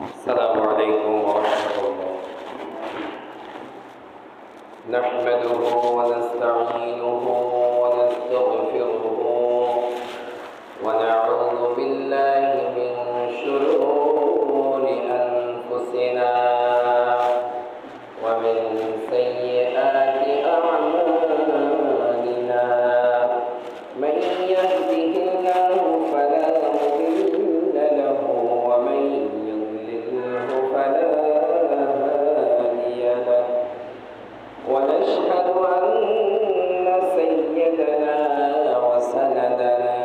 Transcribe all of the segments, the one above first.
السلام عليكم ورحمة الله. نحمده ونستعينه ونستغفره ونعوذ بالله من شرور أنفسنا ومن سيئات أعمالنا. من يهده الله فلا مضل له ومن يضلله فلا هادي له. ونشهد أن سيدنا وسندنا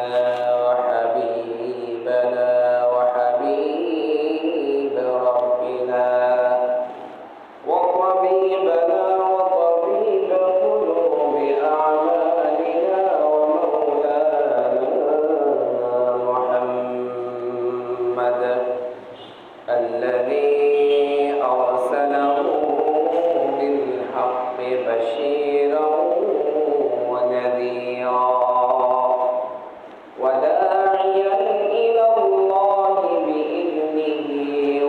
وحبيبنا وحبيب ربنا وطبيبنا وطبيب قلوب أعمالنا ومولانا محمد الذي أرسله بالحق بشيرا ونذيرا وداعيا إلى الله بإذنه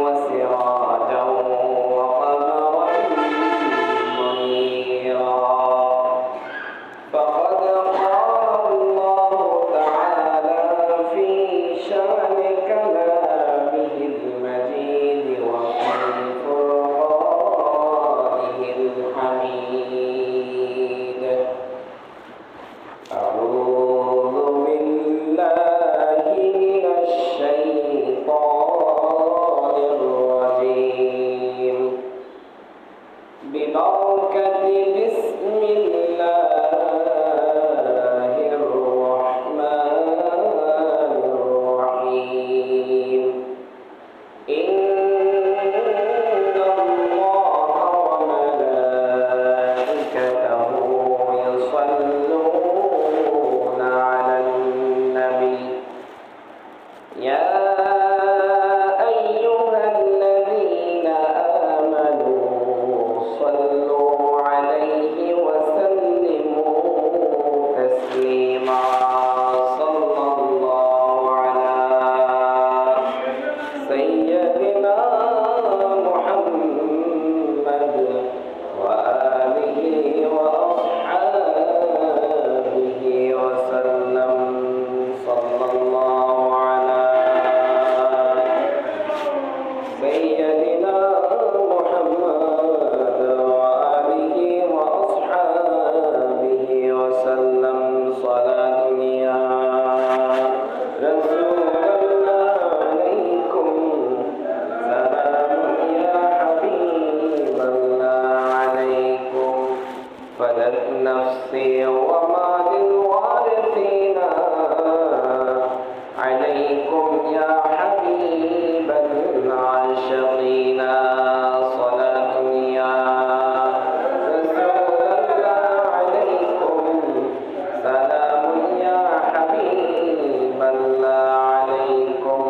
وسراجا وقمرا منيرا. فقد قال الله تعالى في شأن كلامه المجيد وفي فرقانه الحميد. أعوذ بالله من الشيطان الرجيم. ببركة بسم الله الرحمن الرحيم. إن الله وملائكته يصلون على النبي يا أيها الذين آمنوا صلوا عليه وسلموا تسليما. صلى الله على سيدنا محمد وآله وأصحابه وسلم. صلى الله على سيدنا محمد وآله وأصحابه وسلم. صلاة يا رسول الله عليكم، سلام يا حبيب الله عليكم. فدت نفسي وما للوارثين عليكم يا حبيب العاشقين. صلاة يا رسول الله عليكم، سلام يا حبيب الله عليكم.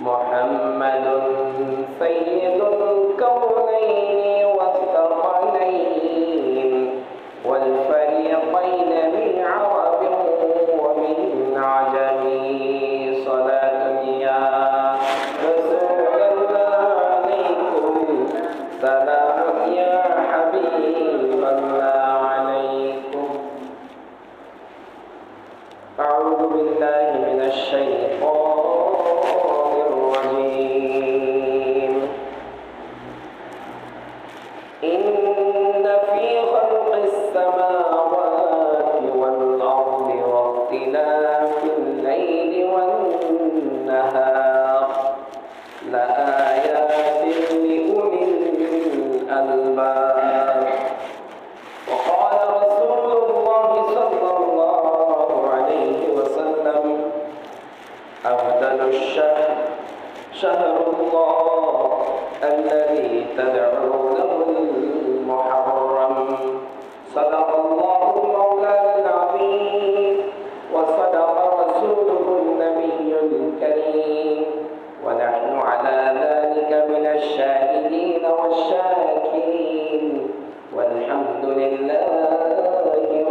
محمد سيد الكونين والثقلين والفريقين من عرب ومن عجم. صلاة يا رسول الله عليكم، سلام يا حبيب الله عليكم. أعوذ بالله من الشيطان الرجيم. إن في خلق السماوات والأرض واختلاف الليل والنهار لآيات لأولي الألباب. وقال رسول الله صلى الله عليه وسلم: أفضل الشهر شهر الله الذي تدعونه المحرم. صدق الله مولانا العظيم وصدق رسوله النبي الكريم، ونحن على ذلك من الشاهدين والشاكرين، والحمد لله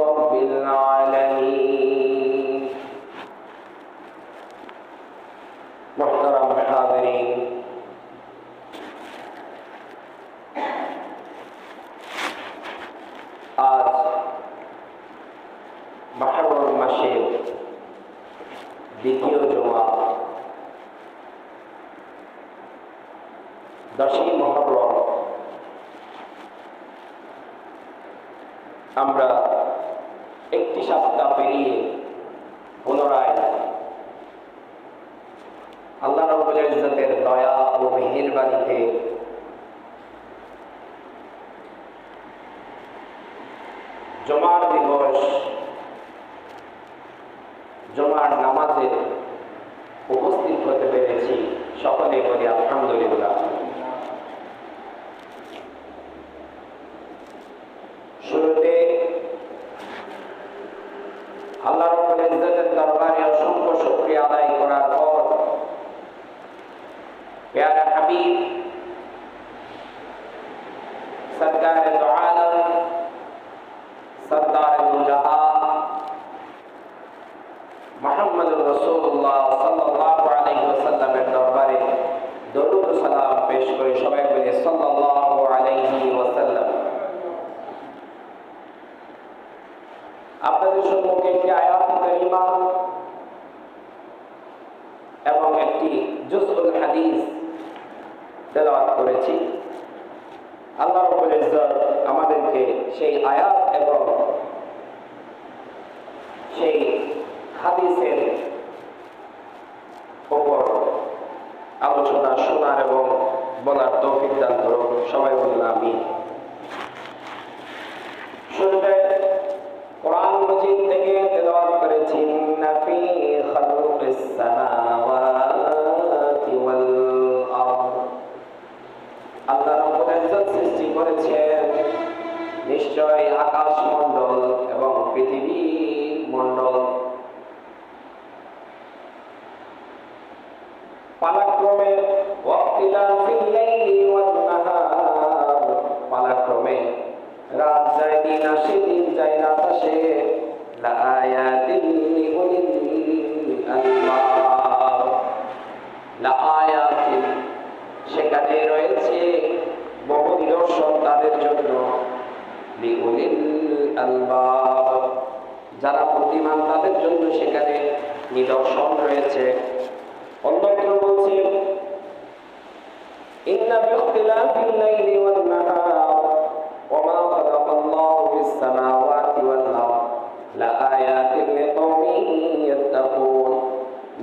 رب العالمين. الحاضرين আজ মুহররম মাসের দ্বিতীয় জুমা 10ই মুহররম আমরা একটি সপ্তাহ পেরিয়ে পুনরায় আল্লাহ রাব্বুল ইজ্জতের দয়া ও মেহেরবানিতে জুমার দিবস জুমার নামাজে উপস্থিত হতে পেরেছি। সকলে বলি আলহামদুলিল্লাহ। শুরুতে আল্লাহ রাব্বুল ইজ্জতের দরবারে অসংখ্য শুকরিয়া আদায় করার পর প্যারা হাবিব সরকারে দো আলম সরদারে দো জাহান মুহাম্মদুর রাসূলুল্লাহ সাল্লাল্লাহু আলাইহি ওয়াসাল্লামের দরবারে দরুদ ও সালাম পেশ করে সবাই বলি সাল্লাল্লাহু আলাইহি ওয়াসাল্লাম। আপনাদের সম্মুখে একটি আয়াত কারিমা এবং একটি জুজউল হাদিস তেলাওয়াত করেছি। আল্লাহ রাব্বুল ইজ্জত আমাদেরকে সেই আয়াত এবং সেই হাদিসের উপর আলোচনা শোনার এবং বলার তৌফিক দান করুন। সবাই বলুন আমিন। শুরুতে কোরআন মাজিদ থেকে তেলাওয়াত করেছি ইন্না ফি খালকিস সামাওয়াতি ওয়াল আরদ। আল্লাহ রাব্বুল ইজ্জত সৃষ্টি করেছেন নিশ্চয় আকাশ মণ্ডল এবং পৃথিবী মণ্ডল পালাক্রমে ওয়াক্তিলাফিল লাইলি ওয়ান নাহার, পালাক্রমে রাত যায় দিন আসে, দিন যায় রাত আসে। লাআয়াতিন লিউলিল আলবাব, লাআয়াতিন সেখানে রয়েছে বহু নিদর্শন তাদের জন্য, লিউলিল আলবাব যারা বুদ্ধিমান তাদের জন্য সেখানে নিদর্শন রয়েছে। অন্যত্র বলছে ইন্না বিখতিলাফিল লাইলি ওয়ান নাহার ওয়া মা খালাকাল্লাহু ফিস সামাওয়াতি ওয়াল আরদ লাআয়াতিন লিকাওমিন ইয়াত্তাকুন।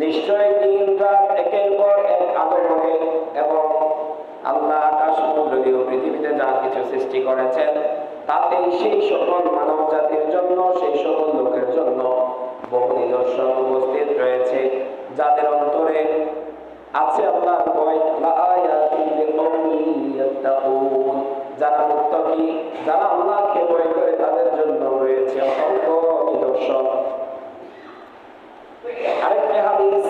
নিশ্চয় দিন রাত একের পর এক আগমনে এবং আল্লাহ আকাশ মণ্ডলী ও পৃথিবীতে যা কিছু সৃষ্টি করেছেন তাতে সেই সকল মানব জাতির জন্য, সেই সকল লোকের জন্য বহু নিদর্শন উপস্থিত রয়েছে যাদের অন্তরে আছে আল্লাহর ভয়। লাআয়াতিন লিকাওমিন ইয়াত্তাকুন, যারা মুত্তাকি, যারা আল্লাহকে ভয় করে তাদের জন্য রয়েছে অসংখ্য নিদর্শন। আরেকটি হাদিস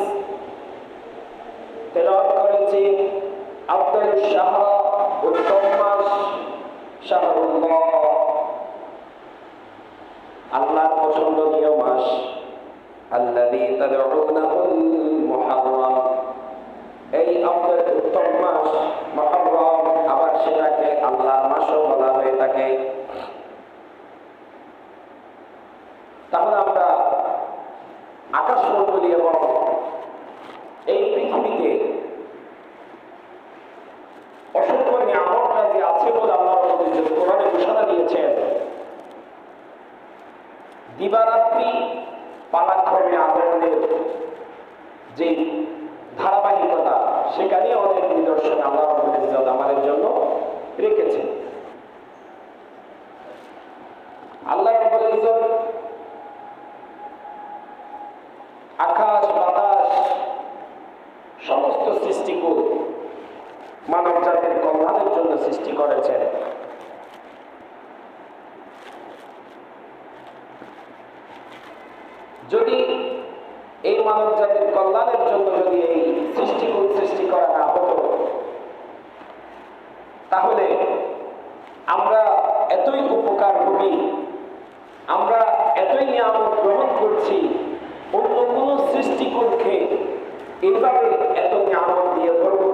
তেলাওয়াত করেছি আফদালুশ শাহর, উত্তম মাস শাহরুল্লাহ, আল্লাহর পছন্দনীয় মাস। আল্লাযী তাদউনাহুল মুহররম, এই আমাদের উত্তম মাস মুহররম, আবার সেটাকে আল্লাহর মাসও বলা হয়ে থাকে। তাহলে আমরা আকাশমণ্ডলী এবং এই পৃথিবীতে অসংখ্য নিয়ামত রাজি আছে বলে আল্লাহ রাব্বুল ইজ্জত কোরআনে ঘোষণা দিয়েছেন। দিবারাত্রি পালাক্রমে আগমনের যে ধারাবাহিকতা, সেখানে অনেক নিদর্শন আল্লাহ রাব্বুল ইজ্জত আমাদের জন্য রেখেছেন। আল্লাহ রাব্বুল ইজ্জত আকাশ বাতাস সমস্ত সৃষ্টিকুল মানব জাতির কল্যাণের জন্য সৃষ্টি করেছেন। যদি এই মানব জাতির কল্যাণের জন্য যদি এই সৃষ্টিকুল সৃষ্টি করা না হতো, তাহলে আমরা এতই উপকার ভোগী, আমরা এতই নিয়ামত গ্রহণ করছি, অন্য কোন সৃষ্টিকুলকে এইভাবে এত নিয়ামত দিয়ে ধরবো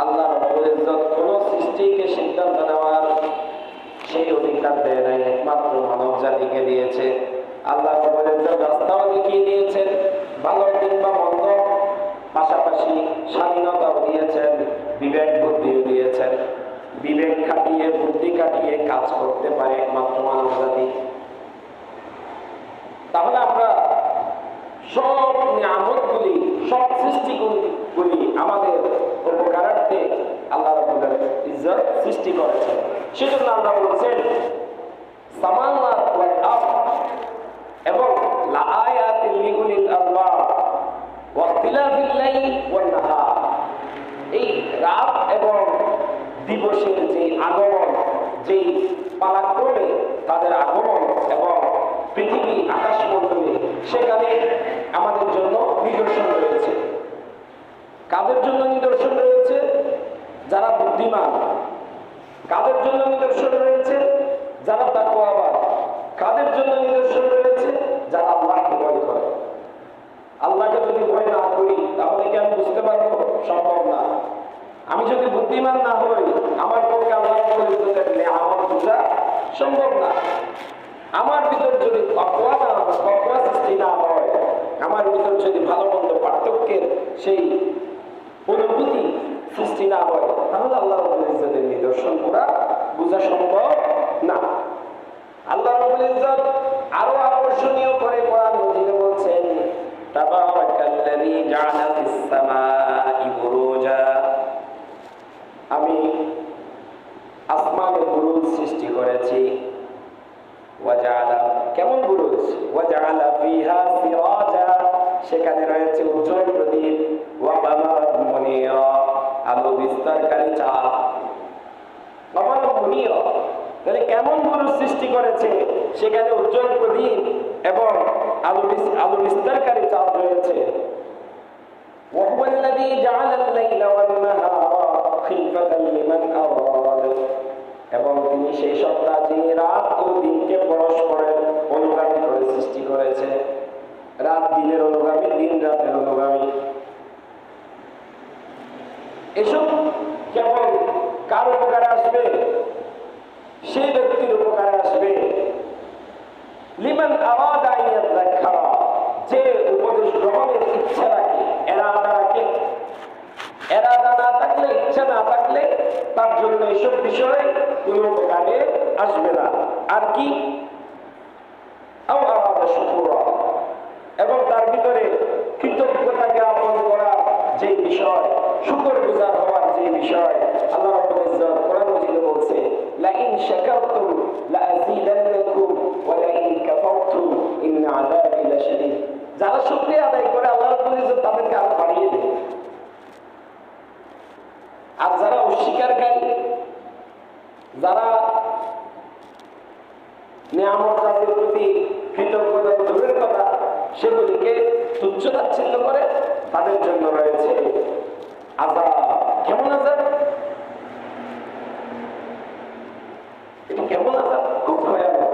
আল্লাহ রাব্বুল ইজ্জত কোন সৃষ্টিকে সিদ্ধান্ত নেওয়ার সেই অধিকার দেয় নাই, একমাত্র মানব জাতিকে দিয়েছে। আল্লাহ রাব্বুল ইজ্জত রাস্তাও দেখিয়ে দিয়েছেন, ভালো কিংবা মন্দ, পাশাপাশি স্বাধীনতাও দিয়েছেন, বিবেক বুদ্ধিও দিয়েছেন। বিবেক খাটিয়ে বুদ্ধি খাটিয়ে কাজ করতে পারে একমাত্র মানব জাতি। তাহলে আমরা সব নিয়ামতগুলি, সব সৃষ্টিগুলি আমাদের উপকারার্থে আল্লাহ রাব্বুল ইজ্জত সৃষ্টি করেছেন। সেজন্য আল্লাহ বলছেন সামাওয়াত ওয়াল আরদ এবং লাআয়াতিল লিউলিল আলবাব ওয়া ইখতিলাফিল লাইল ওয়ান নাহার। এই রাত এবং দিবসের যে আগমন, যে পালাক্রমে তাদের আগমন এবং পৃথিবী আকাশমণ্ডলে, সেখানে আমাদের জন্য নিদর্শন রয়েছে। কাদের জন্য নিদর্শন রয়েছে? যারা বুদ্ধিমান। কাদের জন্য নিদর্শন রয়েছে? যারা তাকওয়াবান। কাদের জন্য নিদর্শন রয়েছে? যারা আল্লাহকে ভয় করে। আল্লাহকে যদি ভয় না করি তাহলে কি আমি বুঝতে পারবো? সম্ভব না। আমি যদি বুদ্ধিমান না হই, আমার পক্ষে আল্লাহর নিয়ামত বোঝা সম্ভব না। আমার ভিতর যদি তাকওয়া না হয়, তাকওয়া সৃষ্টি না হয়, আমার ভিতর যদি ভালো মন্দ পার্থক্যের সেই অনুভূতি সৃষ্টি না হয়, তাহলে আল্লাহ রাব্বুল ইজ্জতের নিদর্শন পুরা বোঝা সম্ভব না। আল্লাহ রাব্বুল ইজ্জত আরো আকর্ষণীয় করে কোরআন মাজিদে বলছেন তাবারাকাল্লাযী জাআলা ফিস সামাই বুরুজা। আমি আসমানে বুরুজ সৃষ্টি করেছি। ওয়াজআলা, কেমন বুরুজ? ওয়াজআলা ফিহা সিরাজা, সেখানে রয়েছে উজ্জ্বল প্রদীপ। ওয়া কামারান মুনিরা, আলো বিস্তারকারী চাঁদ। কামারান মুনিরা, তাহলে কেমন বুরুজ সৃষ্টি করেছে? সেখানে উজ্জ্বল প্রদীপ এবং আলো বিস্তারকারী চাঁদ রয়েছে। ওয়া হুয়াল্লাযী জাআলাল লাইলা ওয়ান নাহারা খিলফাতান লিমান আরাদ, এবং তিনি সেই সত্তা যিনি রাত ও দিনকে পরস্পরের অনুগামী করে সৃষ্টি করেছে। রাত দিনের অনুগামী, দিন রাতের অনুগামী। এসব কেবল কার উপকারে আসবে? সেই ব্যক্তির উপকারে আসবে লিমান আরাদা আন ইয়াযাক্কারা, যে উপদেশ গ্রহণের ইচ্ছা রাখে, এরাদা রাখে। এরাদা না থাকলে, ইচ্ছা না থাকলে তার জন্য এসব বিষয় কোনো উপকারে আসবে না। আর কি? আও আরাদা শুকরা, এবং তার ভিতরে কৃতজ্ঞতা জ্ঞাপন করা যে বিষয়, শুকরগুজার হওয়ার যে বিষয়। আল্লাহ রাব্বুল ইজ্জত কোরআন মাজিদে বলছে লাইন শাকারতুম লাযীদান্নাকুম ওয়া লাইন কাফারতুম ইন্না আযাবি লাশাদীদ। যারা শুকরিয়া আদায় করে আল্লাহ রাব্বুল ইজ্জত তাদেরকে আরো বাড়িয়ে দেয়। আর যারা অস্বীকারী, যারা নিয়ামত রাজির প্রতি কৃতজ্ঞতা দূরের কথা, সেগুলিকে তুচ্ছ তাচ্ছিল্য করে, তাদের জন্য রয়েছে আযাব। কেমন আযাব? এটা কেমন আযাব? খুব ভয়ানক।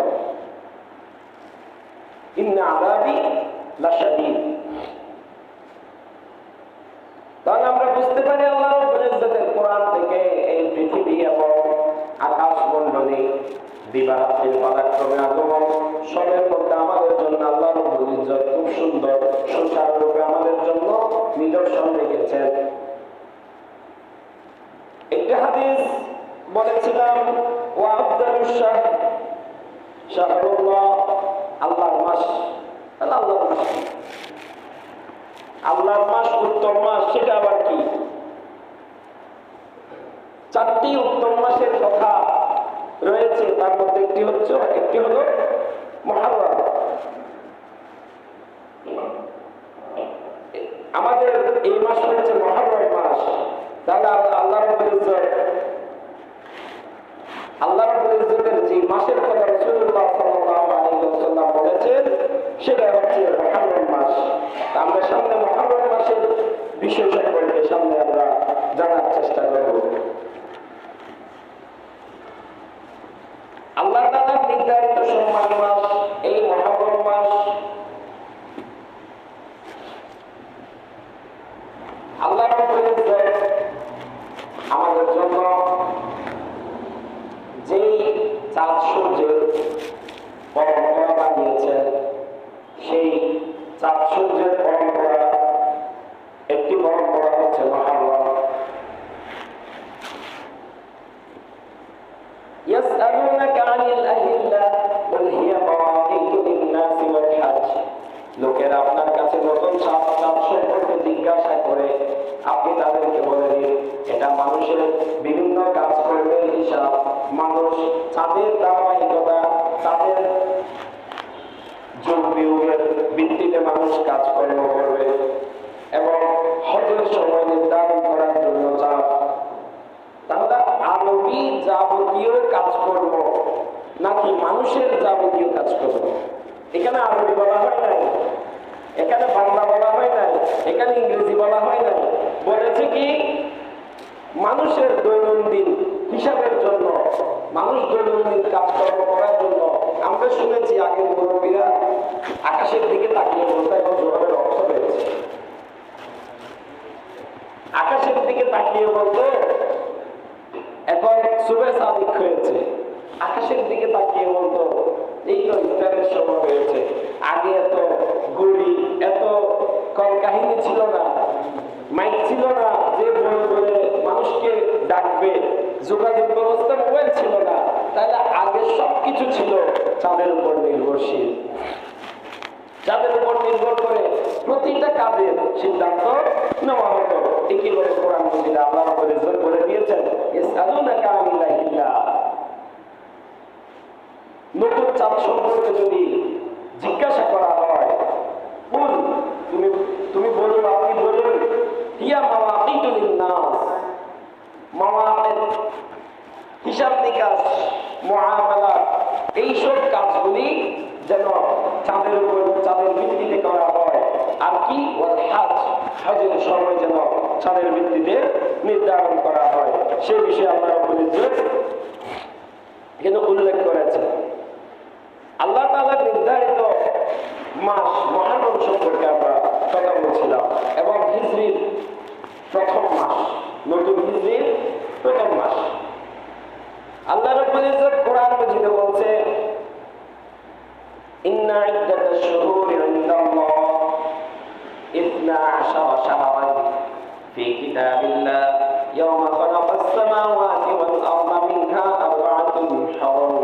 ইন্না আযাবি লাশাদীদ। তাহলে আমরা বুঝতে পারি আল্লাহ রাব্বুল ইজ্জতের কোরআন থেকে এই পৃথিবী এবং আকাশ মণ্ডলী, দিবারাত্রির পালাক্রমে আগমন, সবের মধ্যে আমাদের জন্য আল্লাহ রাব্বুল ইজ্জত খুব সুন্দর সুচারুরূপে আমাদের জন্য নিদর্শন রেখেছেন। একটা হাদিস বলেছিলাম ওয়া আফদালুশ শাহর শাহরুল্লাহ, আল্লাহর মাস। আল্লাহর মাস, আল্লাহর মাস উত্তম মাস, সেটা আবার কি? চারটি উত্তম মাসের কথা রয়েছে, তার মধ্যে একটি হলো মুহররম। আমাদের এই মাস হচ্ছে মুহররম মাস। তাহলে আল্লাহ রাব্বুল ইজ্জতের যে মাসের কথা রাসূলুল্লাহ সাল্লাল্লাহু আলাইহি ওয়াসাল্লাম বলেছেন, সেটা হচ্ছে মুহররম মাস। আমরা সামনে মুহররম মাসের বিষয় সম্পর্কে সামনে আমরা জানার চেষ্টা করব। আল্লাহ তাআলার নির্ধারিত সম্মানী মাস এই মুহররম মাস। আল্লাহ রাব্বুল ইজ্জত আমাদের জন্য যেই চাঁদ সূর্যের পরম্পরা বানিয়েছেন, সেই চাঁদ সূর্যের পরম্পরা একটি পরম্পরা হচ্ছে মুহররম। ইয়াসআলুনাকা আনিল আহিল্লা কুল হিয়া মাওয়াকিতু লিন-নাসি ওয়াল হজ। লোকেরা আপনার কাছে নতুন চাঁদ সম্পর্কে জিজ্ঞাসা করে, আপনি তাদেরকে বলে দিন এটা মানুষের বিভিন্ন কাজকর্মের হিসাব। মানুষ চাঁদের ধারাবাহিকতা, চাঁদের যোগ বিয়োগের ভিত্তিতে মানুষ কাজকর্ম করবে এবং হজের সময় নির্ধারণ করার জন্য চাঁদ। তাহলে আরবি যাবতীয় কাজকর্ম নাকি মানুষের যাবতীয় কাজকর্ম? এখানে আরবি বলা হয় নাই, এখানে বাংলা বলা হয় নাই, এখানে ইংরেজি বলা হয় নাই। বলেছে কি মানুষের দৈনন্দিন হিসাবের জন্য, মানুষ দৈনন্দিন কাজকর্ম করার জন্য। আমরা শুনেছি আগের মুরব্বীরা আকাশের দিকে তাকিয়ে বলতে এখন জোরের অর্থ পেয়েছে। আকাশের দিকে তাকিয়ে বলতো এখন সুবে সাদিক হয়েছে। আকাশের দিকে তাকিয়ে বলতো এই তো ইফতারের সময় হয়েছে। আগে এত ঘড়ি, এত কল কাহিনী ছিল না, মাইক ছিল না যে বলে বলে মানুষকে ডাকবে, যোগাযোগ ব্যবস্থা মোবাইল ছিল না। তাহলে আগে সবকিছু ছিল চাঁদের উপর নির্ভরশীল। চাঁদের উপর নির্ভর করে প্রতিটা কাজের সিদ্ধান্ত নেওয়া হতো। ঠিকই করে কোরআন মাজিদে আল্লাহ রাব্বুল ইজ্জত বলে দিয়েছেন, ইয়াসআলুনাকা আনিল আহিল্লা। নতুন চাঁদ সম্পর্কে যদি জিজ্ঞাসা করা হয়, বল তুমি বলুন, আপনি বলুন হিয়া মাওয়াকিতু লিন-নাস। মাওয়াকিত হিসাব নিকাশ, মুআমালাত, এইসব কাজগুলি যেন চাঁদের উপর, চাঁদের ভিত্তিতে করা হয়। আর কি ওয়াল হজ, হজের সময় যেন চাঁদের ভিত্তিতে নির্ধারণ করা হয়। সেই বিষয়ে আল্লাহ রাব্বুল ইজ্জত এখানে উল্লেখ করেছেন। আল্লাহ তাআলা নির্ধারিত মাস মুহররম সম্পর্কে আমরা কথা বলছিলাম এবং হিজরির প্রথম মাস, নতুন হিজরির প্রথম মাস। আল্লাহ রাব্বুল ইজ্জত কোরআন মাজিদে বলছে, ইন্না ইদ্দাতাশ শুহুরি ইনদাল্লাহ 12 শাহরান ফি কিতাবিল্লাহ ইয়াওমা খালাকাস সামাওয়াতি ওয়াল আরদা মিনহা আরবা'তুন হুরুম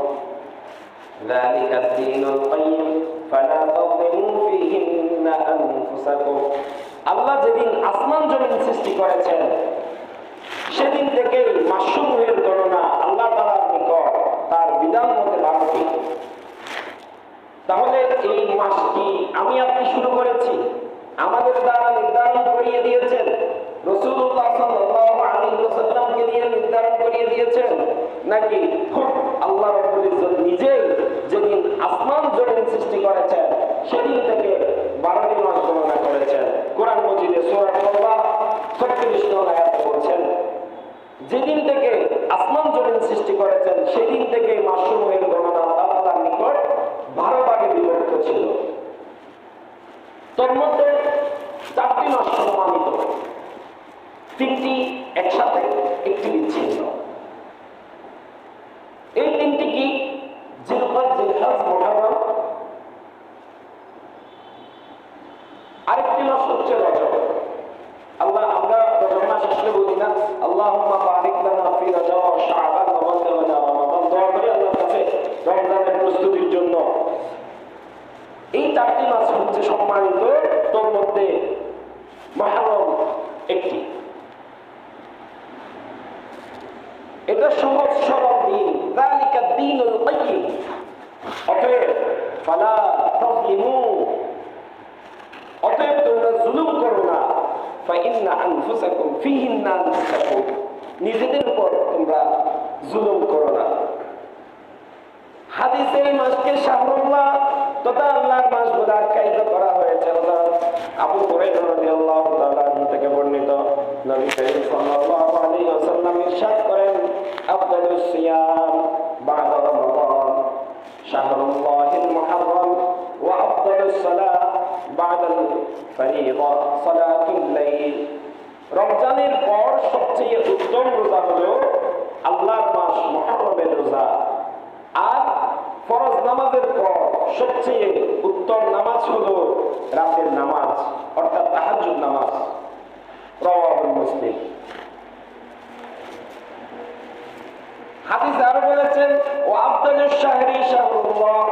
যালিকা ad-দীনুল কাইয়্যিম ফালা তাযলিমু ফীহিন্না আনফুসাকুম। আল্লাহ যেদিন আসমান জমিন সৃষ্টি করেছেন সেদিন থেকেই মাসসমূহের গণনা আল্লাহ তাআলার নিকট তার বিধান মতে 12টি। তাহলে এই মাস কি আমি আপনি শুরু করেছি? আমাদের দ্বারা নির্ধারণ করিয়ে দিয়েছেন, রাসূলুল্লাহ সাল্লাল্লাহু আলাইহি ওয়াসাল্লামকে দিয়ে নির্ধারণ করিয়ে দিয়েছেন, নাকি আল্লাহ রাব্বুল ইজ্জত নিজেই যেদিন আসমান জমিন সৃষ্টি করেছেন সেদিন থেকে 12টি মাস গণনা করেছেন? কোরআন মাজিদে সূরা তাওবা 36 নং আয়াতে বলছেন, যেদিন থেকে আসমান জমিন সৃষ্টি করেছেন সেদিন থেকে মাসসমূহের গণনা আল্লাহ তাআলার নিকট 12 ভাগে বিভক্ত ছিল। তোর মধ্যে 4টি মাস সম্মানিত, 3টি একসাথে, 1টি বিচ্ছিন্ন। এই 3টি কি? জিলকদ, জিলহজ, মুহররম। আরেকটি মাস হচ্ছে রজব। আমরা রজব মাস আসলে বলি না আল্লাহুম্মা বারিক লানা ফি রজব ওয়া শাবান ওয়া বাল্লিগনা রমাদান, দোয়া করি আল্লাহর কাছে রমজানের প্রস্তুতির জন্য। এই 4টি মাস হচ্ছে সম্মানিত, তোর মধ্যে মুহররম একটি। এটা সহজ সরল দিন, যালিকা ad-দীনুল কাইয়্যিম। অতএব ফালা তাযলিমু, অতএব তোমরা জুলুম করো না। ফাইন্না আনফুসাকুম ফীহিন্না আনফুসাকুম, নিজেদের উপর তোমরা জুলুম করো না। হাদিসে এই মাসকে শাহরুল্লাহ তথা আল্লাহর মাস বলে আখ্যায়িত করা হয়েছে। আবু হুরায়রা রাদিয়াল্লাহু তাআলা আনহু থেকে বর্ণিত, নবী কারীম সাল্লাল্লাহু আলাইহি ওয়াসাল্লাম ইরশাদ করেন, আফদালুস সিয়াম বা'দা রমাদান শাহরুল্লাহিল মুহররম ওয়া আফদালুস সালাহ বা'দাল ফরিযা সালাতুল লাইল। রমজানের পর সবচেয়ে উত্তম রোজা নামাজের পর সবচেয়ে উত্তম নামাজ হলো রাতের নামাজ, অর্থাৎ তাহাজ্জুদ নামাজ। রাওয়াহুল মুসলিম। হাদিস আরো বলেছেন, ও আফদালুশ শাহরি শাহরুল্লাহ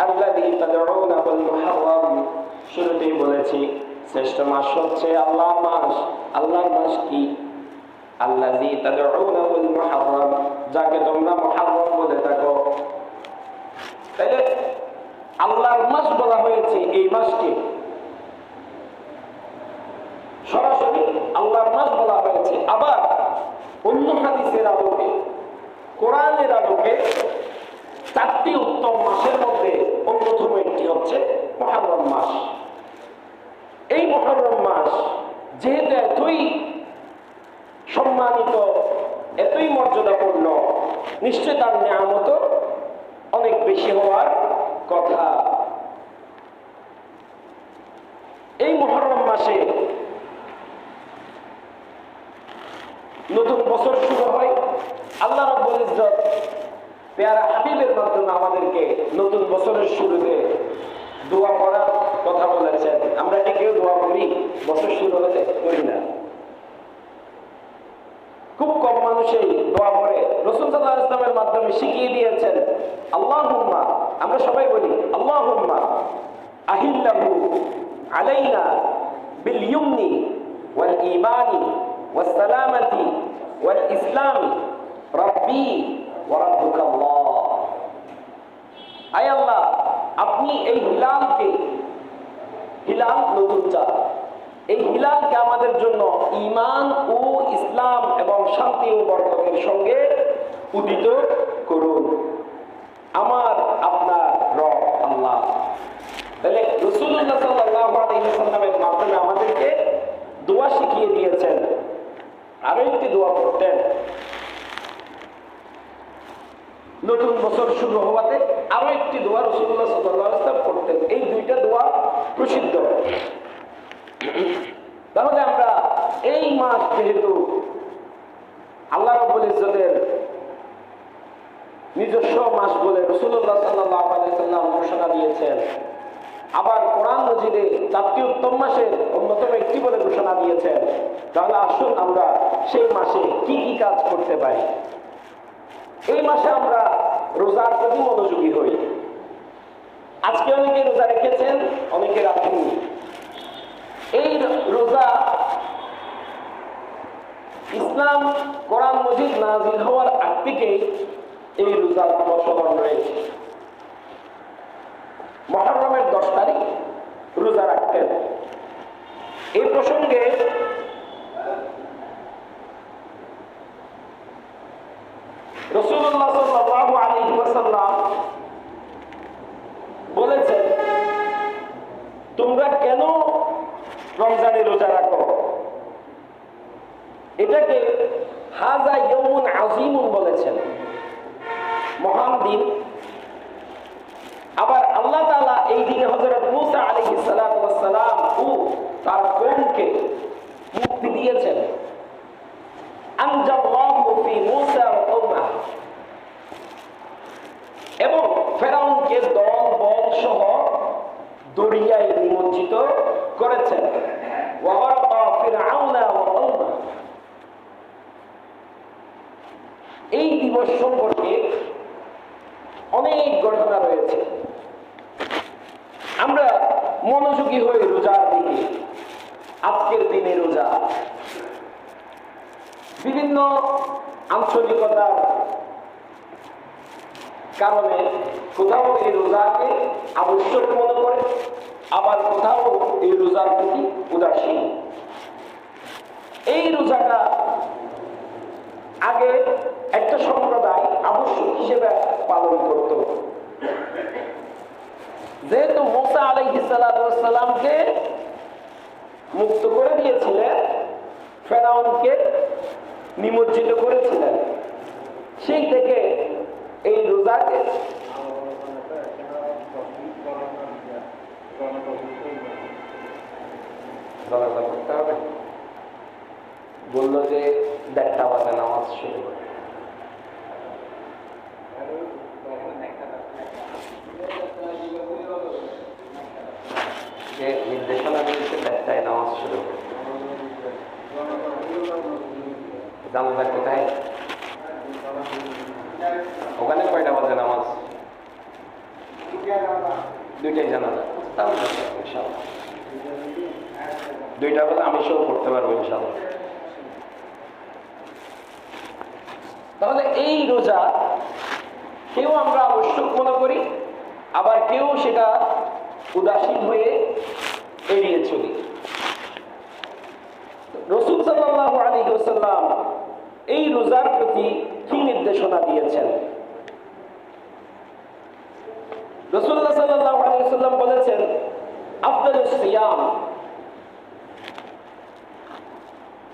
আল্লাযী তাদউনাহুল মুহাররম। শুরুতেই বলেছি শ্রেষ্ঠ মাস হচ্ছে আল্লাহর মাস। আল্লাহর মাস কি? আল্লাযী তাদউনাহুল মুহাররম, যাকে তোমরা মুহাররম বলে থাকো। তাহলে আল্লাহর মাস বলা হয়েছে এই মাসকে, সরাসরি আল্লাহর মাস বলা হয়েছে। আবার অন্য হাদিসের আলোকে, কোরআনের আলোকে চারটি উত্তম মাসের মধ্যে অন্যতম একটি হচ্ছে মুহররম মাস। এই মুহররম মাস যেহেতু এতই সম্মানিত, এতই মর্যাদাপূর্ণ, নিশ্চয় তার নিয়ামত অনেক বেশি হওয়ার কথা। এই মুহররম মাসে নতুন বছর শুরু হয়। আল্লাহ রাব্বুল ইজ্জত পেয়ারা হাবিবের মাধ্যমে আমাদেরকে নতুন বছরের শুরুতে দোয়া করার কথা বলেছেন। আমরা কি কেউ দোয়া করি বছর শুরু হলে? করি না। খুব কম মানুষই দোয়া করে। রাসূল সাল্লাল্লাহু আলাইহি ওয়াসাল্লামের মাধ্যমে শিখিয়ে দিয়েছেন আল্লাহুম্মা, আমরা সবাই বলি আল্লাহুম্মা আহিল্লাহু আলাইনা বিল ইয়ুমনি ওয়াল ঈমানি ওয়াস সালামাতি ওয়াল ইসলামি রাব্বি ওয়া রাব্বুকাল্লাহ। আয় আল্লাহ, আপনি এই হিলালকে, হিলাল নতুন চাঁদ, এই হিলালকে আমাদের জন্য ঈমান ও ইসলাম এবং শান্তি ও বরকতের সঙ্গে উদিত করুন। আমার আপনার রব আল্লাহ। তাহলে রাসূলুল্লাহ সাল্লাল্লাহু আলাইহি ওয়াসাল্লামের মাধ্যমে আমাদেরকে দোয়া শিখিয়ে দিয়েছেন। আরো একটি দোয়া করতেন নতুন বছর শুরু হওয়াতে, আরো একটি দোয়া রাসূলুল্লাহ সাল্লাল্লাহু আলাইহি ওয়াসাল্লাম করতেন। এই দুইটা দোয়া প্রসিদ্ধ। তাহলে আমরা এই মাস যেহেতু আল্লাহ রাব্বুল ইজ্জতের নিজস্ব মাস বলে রাসূলুল্লাহ সাল্লাল্লাহু আলাইহি ওয়াসাল্লাম ঘোষণা দিয়েছেন, আবার কোরআন মজিদে চারটি উত্তম মাসের অন্যতম একটি বলে ঘোষণা দিয়েছেন, তাহলে আসুন আমরা সেই মাসে কি কি কাজ করতে পারি। এই মাসে আমরা রোজার প্রতি মনোযোগী হই। আজকে অনেকে রোজা রেখেছেন, অনেকে রাখেননি। এই রোজা ইসলাম কোরআন মজিদ নাজিল হওয়ার আগ থেকে এই রোজার প্রচলন রয়েছে। মুহররমের 10 তারিখ রোজা রাখতেন। এই প্রসঙ্গে রাসূলুল্লাহ সাল্লাল্লাহু আলাইহি ওয়াসাল্লাম বলেছেন, তোমরা কেন রমজানে রোজা রাখো? এটাকে হাযা ইয়াউমুন আযীমুন বলেছেন, মহান দিন। আবার আল্লাহ তাআলা এই দিনে হযরত মূসা আলাইহিস সালাতু ওয়াস সালাম ও তার কওমকে মুক্তি দিয়েছেন। আনজাল্লাহু ফি মূসা ওয়া কওমাহু, এবং ফেরাউনকে দল বল সহ দরিয়ায় নিমজ্জিত করেছেন। ওয়া গরাকা ফিরআউনা ওয়া কওমাহু। এই দিবস সম্পর্কে অনেক ঘটনা রয়েছে। আমরা মনোযোগী হয়ে রোজার দিকে, আজকের দিনে রোজা বিভিন্ন আঞ্চলিকতার কারণে কোথাও এই রোজাকে আবশ্যক মনে করে, আবার কোথাও এই রোজার প্রতি উদাসীন। এই রোজাটা আগে একটা সম্প্রদায় আবশ্যক হিসেবে পালন করত। যেহেতু মূসা আলাইহিস সালাতু ওয়াস সালামকে মুক্ত করে দিয়েছিলেন, ফেরাউনকে নিমজ্জিত করেছিলেন, সেই থেকে এই রোজাকে করতে হবে। বললো যে 1:30 বাজে নামাজ শুরু করে। জানাজা কোথায়? ওখানে কয়টা বাজে নামাজ? দুইটাই জানাজা। তাহলে ইনশাআল্লাহ দুইটা বলে আমি সব করতে পারবো ইনশাআল্লাহ। তাহলে এই রোজা কেউ আমরা আবশ্যক মনে করি, আবার কেউ সেটা উদাসীন হয়ে এড়িয়ে চলি। রাসূল সাল্লাল্লাহু আলাইহি ওয়াসাল্লাম এই রোজার প্রতি কি নির্দেশনা দিয়েছেন? রাসূলুল্লাহ সাল্লাল্লাহু আলাইহি ওয়াসাল্লাম বলেছেন, আফদালুস সিয়াম,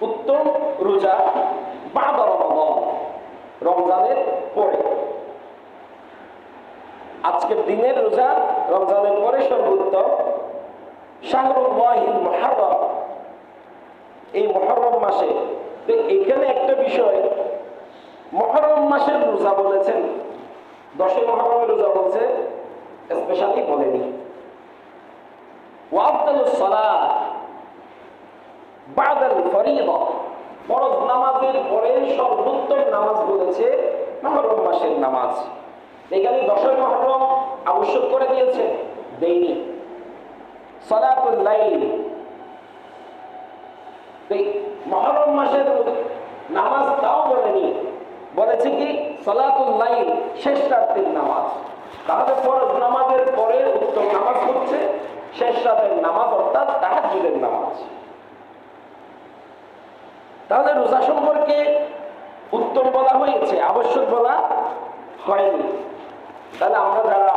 উত্তম রোজা বাদা রমাদান, রমজানের পরে। আজকের দিনের রোজা রমজানের পরে সর্বোত্তম। শাহরুল্লাহিল মুহাররম, এই মুহররম মাসে। এখানে একটা বিষয়, মুহররম মাসের রোজা বলেছেন, 10 মুহররমের রোজা বলছে, স্পেশালি বলেনি। ওয়া আফদালুস সালাত বাদাল ফরিদা, ফরজ নামাজের পরে সর্বোত্তম নামাজ বলেছে মুহররম মাসের নামাজ। এখানে 10 মুহররম আবশ্যক করে দিয়েছে, দেয়নি। সালাতুল লাইল, মুহররম মাসের নামাজ তাও বলেনি, বলেছে কি সালাতুল লাইল, শেষ রাতের নামাজ। তাহলে ফরজ নামাজের পরে উত্তম নামাজ হচ্ছে শেষ রাতের নামাজ, অর্থাৎ তাহাজ্জুদের নামাজ। তাহলে রোজা সম্পর্কে উত্তম বলা হয়েছে, আবশ্যক বলা হয়নি। তাহলে আমরা যারা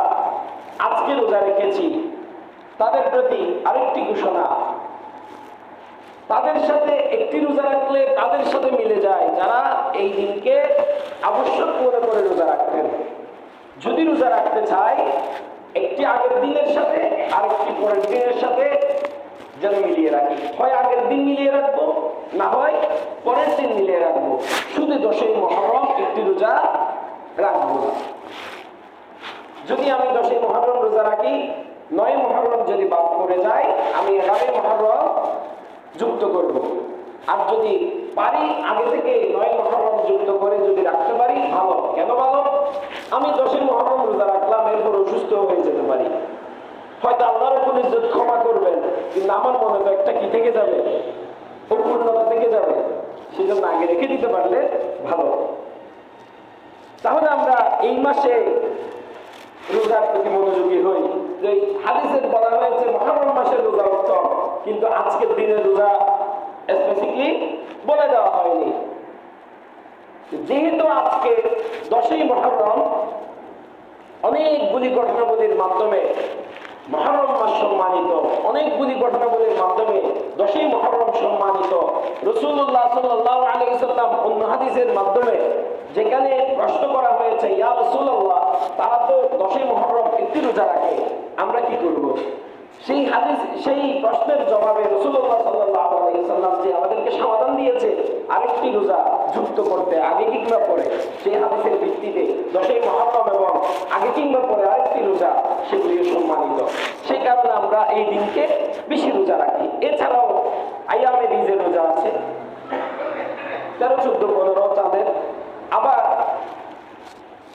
আজকে রোজা রেখেছি তাদের প্রতি আরেকটি ঘোষণা, তাদের সাথে একটি রোজা রাখলে তাদের সাথে মিলে যায় যারা এই দিনকে আবশ্যক মনে করে রোজা রাখতেন। যদি রোজা রাখতে চায়, একটি আগের দিনের সাথে আরেকটি পরের দিনের সাথে যেন মিলিয়ে রাখি। হয় আগের দিন মিলিয়ে রাখবো, না হয় পরের দিন মিলিয়ে রাখবো। শুধু 10 মুহররম একটি রোজা রাখবো না। যদি আমি 10 মুহররম রোজা রাখি, 9 মুহররম যদি বাদ পড়ে যায়, আমি 11 মুহররম যুক্ত করব। আর যদি পারি আগে থেকে 9 মুহররম যুক্ত করে যদি রাখতে পারি, ভালো। কেন ভালো? আমি 10 মুহররম রোজা রাখলাম, এরপর অসুস্থ হয়ে যেতে পারি, হয়তো আল্লাহর রাব্বুল ইজ্জত ক্ষমা করবেন, কিন্তু আমার মনে তো একটা কি থেকে যাবে, অপূর্ণতা থেকে যাবে। সেজন্য আগে রেখে দিতে পারলে ভালো। তাহলে আমরা এই মাসে রোজার প্রতি মনোযোগী হই। যে হাদিসে বলা হয়েছে মুহররম মাসের রোজা উত্তম, কিন্তু আজকের দিনের রোজা স্পেসিফিকলি বলে দেওয়া হয়নি। যেহেতু আজকে 10 মুহররম, অনেকগুলি ঘটনাবলীর মাধ্যমে মুহররম মাস সম্মানিত, অনেকগুলি ঘটনাবলীর মাধ্যমে 10 মুহররম সম্মানিত। রাসূলুল্লাহ সাল্লাল্লাহু আলাইহি ওয়াসাল্লাম অন্য হাদিসের মাধ্যমে যেখানে প্রশ্ন করা হয়েছে, ইয়া রাসূলুল্লাহ, তারা তো 10 মুহররম একটি রোজা রাখে, আমরা কি করব? সেই প্রশ্নের জবাবে রাসূলুল্লাহ সাল্লাল্লাহু আলাইহি ওয়াসাল্লাম যে আমাদেরকে সমাধান দিয়েছে আরেকটি রোজা যুক্ত করতে, আগে কিংবা পরে, সেই হাদিসের ভিত্তিতে 10 মুহররম এবং আগে কিংবা পরে আরেকটি রোজা, সেগুলিও সম্মানিত। সেই কারণে আমরা এই দিনকে বেশি রোজা রাখি। এছাড়াও আইয়ামে বীজের রোজা আছে, 13, 14, 15 চাঁদের। আবার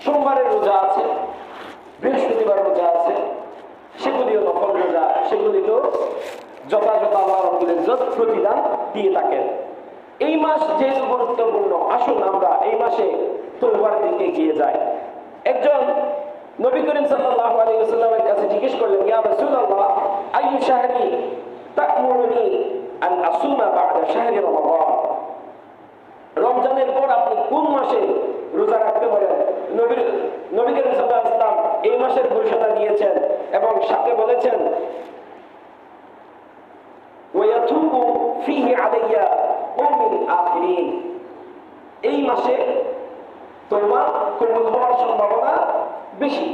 সোমবারের রোজা আছে, বৃহস্পতিবার রোজা আছে, সেগুলিও নফল রোজা, সেগুলিও যথাযথ আল্লাহ রাব্বুল ইজ্জত প্রতিদান দিয়ে থাকেন। এই মাস যেহেতু গুরুত্বপূর্ণ, আসুন আমরা এই মাসে তওবার দিকে এগিয়ে যাই। একজন নবী করিম সাল্লাল্লাহু আলাইহি ওয়াসাল্লামের কাছে জিজ্ঞেস করলেন, ইয়া রাসূলুল্লাহ, আইয়ু শাহরি তা'মুরুনি আন আসুমা বা'দা শাহরি রমাদান? রমজানের পর আপনি কোন মাসে রোজা রাখতে পারেন? নবী করিম সাল্লাল্লাহু আলাইহি ওয়াসাল্লাম এই মাসের ঘোষণা দিয়েছেন এবং সাথে বলেছেন, ওয়া ইয়াতুবু ফীহি আলাইয়া উমিল আখিরিন, এই মাসে তওবা কবুল হওয়ার সম্ভাবনা বেশি।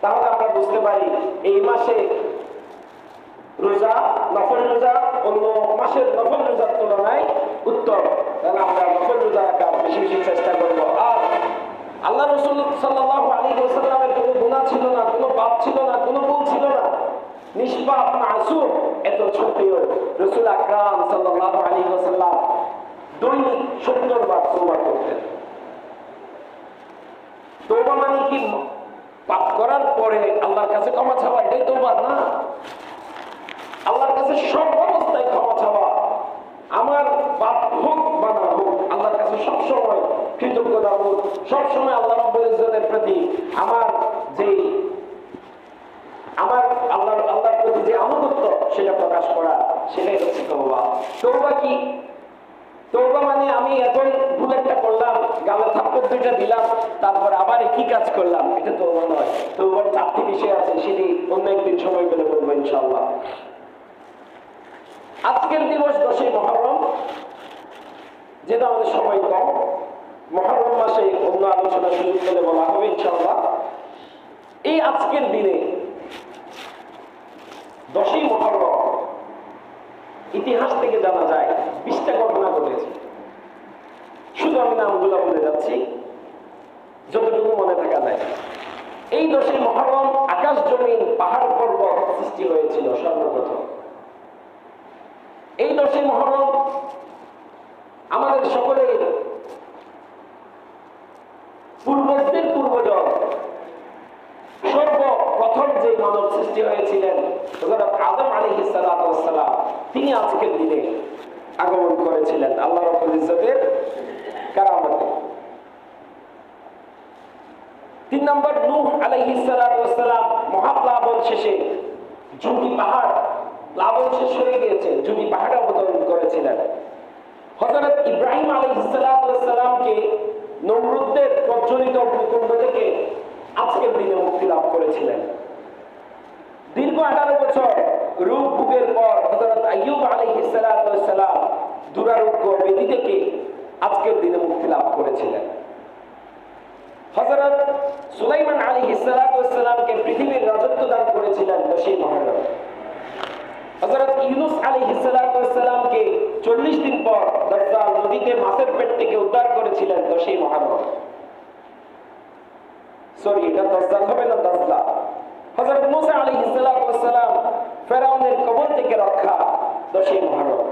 তাহলে আমরা বুঝতে পারি এই মাসে রোজা, নফল রোজা অন্য মাসের নফল রোজার তুলনায় উত্তম। তাহলে আমরা নফল রোজা রাখার বেশি বেশি চেষ্টা করব। আর আল্লাহ রাসূল সাল্লাল্লাহু আলাইহি ওয়াসাল্লামের কোনো গুনাহ ছিল না, কোনো পাপ ছিল না, কোনো ভুল ছিল না, নিষ্পাপ মাসুম। এত সত্ত্বেও রাসূল আকরাম সাল্লাল্লাহু আলাইহি ওয়াসাল্লাম দৈনিক 70 বার তওবা করতেন। তওবা মানে কি পাপ করার পরে আল্লাহর কাছে ক্ষমা চাওয়া, এটাই তওবা না। আল্লাহর কাছে সব অবস্থায় ক্ষমা চাওয়া, আমার পাপ হোক বা না হোক, আল্লাহর কাছে সবসময় কৃতজ্ঞতা বোধ, সবসময় আল্লাহ রাব্বুল ইজ্জতের প্রতি আমার আল্লাহর প্রতি যে আনুগত্য সেটা প্রকাশ করা, সেটাই হচ্ছে তওবা। তওবা কি? তওবা মানে আমি এখন ভুল একটা করলাম, গালে থাপ্পড় দুইটা দিলাম, তারপর আবার একই কাজ করলাম, এটা তওবা নয়। তওবার 4টি বিষয় আছে, সেটি অন্য একদিন সময় পেলে বলবো ইনশাআল্লাহ। আজকের দিবস 10ই মুহররম, যেটা আমাদের সময় কম, মুহররম মাসে অন্য আলোচনা সুযোগ পেলে বলা হবে ইনশাআল্লাহ। এই আজকের দিনে 10ই মুহররম ইতিহাস থেকে জানা যায় 20টা ঘটনা ঘটেছে। শুধু আমি নামগুলো বলে যাচ্ছি যতটুকু মনে থাকা যায়। এই 10ই মুহররম আকাশ জমিন পাহাড় পর্বত সৃষ্টি হয়েছিল সর্বপ্রথম। এই 10ই মুহররম আমাদের সকলের পূর্বজদের পূর্বজন সর্বপ্রথম যে মানব সৃষ্টি হয়েছিলেন হযরত আদম আলাইহিস সালাতু ওয়াস সালাম, তিনি আজকের দিনে আগমন করেছিলেন আল্লাহ রাব্বুল ইজ্জতের কারামতে। 3 নম্বর, নূহ আলাইহিস সালাতু ওয়াস সালাম মহাপ্লাবন শেষে জুবি পাহাড়, প্লাবন শেষ হয়ে গিয়েছে, জুবি পাহাড়ে অবতরণ করেছিলেন। হযরত ইব্রাহিম আলাইহিস সালাতু ওয়াস সালামকে নমরুদের প্রজ্বলিত অগ্নিকুণ্ড থেকে আজকের দিনে মুক্তি লাভ করেছিলেন। দীর্ঘ 18 বছর রোগ ভোগের পর হযরত আইয়ুব আলাইহিস সালাতু ওয়াস সালাম দুরারোগ্য ব্যাধি থেকে আজকের দিনে মুক্তি লাভ করেছিলেন। হযরত সুলাইমান আলাইহিস সালাতু ওয়াস সালামকে পৃথিবীর রাজত্ব দান করেছিলেন 10ই মুহররম। হযরত ইউনূস আলাইহিস সালাতু ওয়াস সালামকে 40 দিন পর দাজ্জাল নদীতে মাছের পেট থেকে উদ্ধার করেছিলেন 10ই মুহররম। এটা দাজ্জাল হবে না, দাজ্জাল। হযরত মূসা আলাইহিস সালাতু ওয়াস সালাম ফেরাউনের কবল থেকে রক্ষা 10ই মুহররম।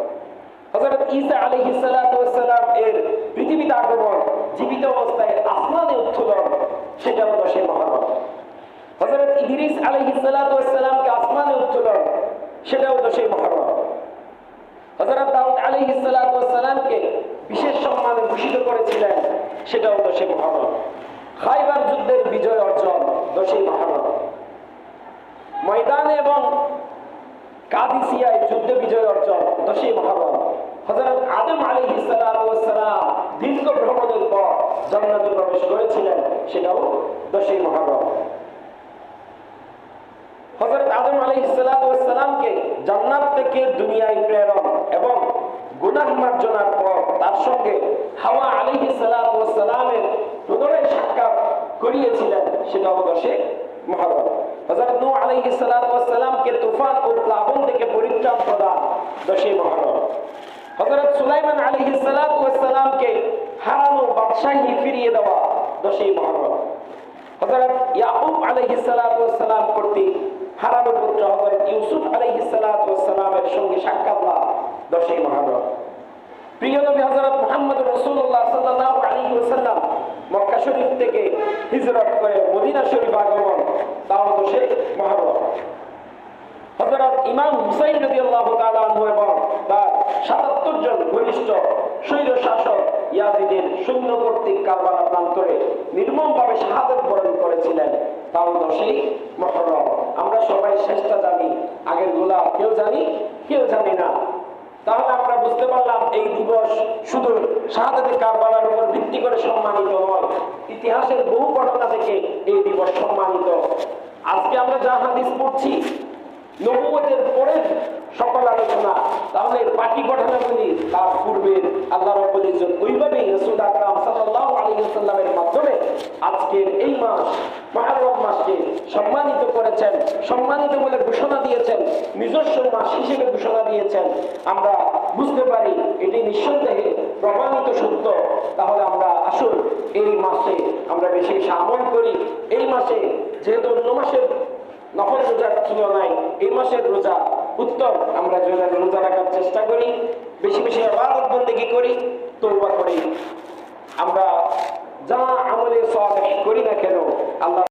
হযরত ঈসা আলাইহিস সালাতু ওয়াস সালাম এর পৃথিবীতে আগমন, জীবিত অবস্থায় আসমানে উত্তোলন, সেটাও 10ই মুহররম। হযরত ইদ্রিস আলাইহিস সালাতু ওয়াস সালামকে আসমানে উত্তোলন, সেটাও 10ই মুহররম। হযরত দাউদ আলাইহিস সালাতু ওয়াস সালামকে বিশেষ সম্মানে ভূষিত করেছিলেন, সেটাও 10ই মুহররম। খায়বার যুদ্ধের বিজয় অর্জন 10ই মুহররম। ময়দানে এবং কাদিসিয়ায় যুদ্ধে বিজয় অর্জন 10ই মুহররম। হযরত আদম আলাইহিস সালাতু ওয়াস সালাম দীর্ঘ ভ্রমণের পর জান্নাতে প্রবেশ করেছিলেন, সেটাও 10ই মুহররম। হযরত আদম আলাইহিস সালাতু ওয়াস সালামকে জান্নাত থেকে দুনিয়ায় প্রেরণ এবং গুনাহ মার্জনার পর তার সঙ্গে হাওয়া আলাইহিস সালাতু ওয়াস সালামের পুনরায় সাক্ষাৎ করিয়েছিলেন, সেটাও 10ই মুহররম। হযরত নূহ আলাইহিস সালাতু ওয়াস সালামকে তুফান ও প্লাবন থেকে পরিত্রাণ প্রদান 10ই মুহররম। হযরত সুলাইমান আলাইহিস সালাতু ওয়াস সালামকে হারানো বাদশাহী ফিরিয়ে দেওয়া 10ই মুহররম। হযরত ইয়াকুব আলাইহিস সালাতু ওয়াস সালাম কর্তৃক হারানো পুত্র হযরত ইউসুফ আলাইহিস সালাতু ওয়াস সালামের সঙ্গে সাক্ষাৎ লাভ 10ই মুহররম। প্রিয় নবী হযরত মুহাম্মদ রাসূলুল্লাহ সাল্লাল্লাহু আলাইহি ওয়াসাল্লাম মক্কা শরীফ থেকে হিজরত করে মদিনা শরীফ আগমন, তাও 10ই মুহররম। হযরত ইমাম হুসাইন রাদিয়াল্লাহু তাআলা আনহু এবং তার 77 জন ঘনিষ্ঠ স্বৈর শাসক ইয়াজিদের সৈন্য কর্তৃক কারবালা প্রান্তরে নির্মমভাবে শাহাদাত বরণ করেছিলেন, তাও 10ই মুহররম। আমরা সবাই শেষটা জানি, আগের গুলা কেউ জানি কেউ জানি না। তাহলে আমরা বুঝতে পারলাম এই দিবস শুধু শাহাদাতে কারবালার উপর ভিত্তি করে সম্মানিত নয়, ইতিহাসের বহু ঘটনা থেকে এই দিবস সম্মানিত। আজকে আমরা যা হাদিস পড়ছি নবুয়তের পরের সকল আলোচনা, তাহলে বাকি ঘটনাগুলি তার পূর্বে আল্লাহ রাব্বুল ইজ্জত ওইভাবেই রাসূল আকরাম সাল্লাল্লাহু আলাইহি ওয়াসাল্লামের মাধ্যমে আজকের এই মাস মুহররম মাসকে সম্মানিত করেছেন, সম্মানিত বলে ঘোষণা দিয়েছেন, নিজস্ব মাস হিসেবে ঘোষণা দিয়েছেন। আমরা বুঝতে পারি এটি নিঃসন্দেহে প্রমাণিত সত্য। তাহলে আমরা আসুন এই মাসে আমরা বেশি বেশি আমল করি। এই মাসে যেহেতু অন্য মাসের নফল রোজার তুলনায় এই মাসের রোজা উত্তম, আমরা রোজা রাখার চেষ্টা করি, বেশি বেশি ইবাদত বন্দেগী করি, তওবা করি। আমরা যা আমলে সালেহ করি না কেন আল্লাহ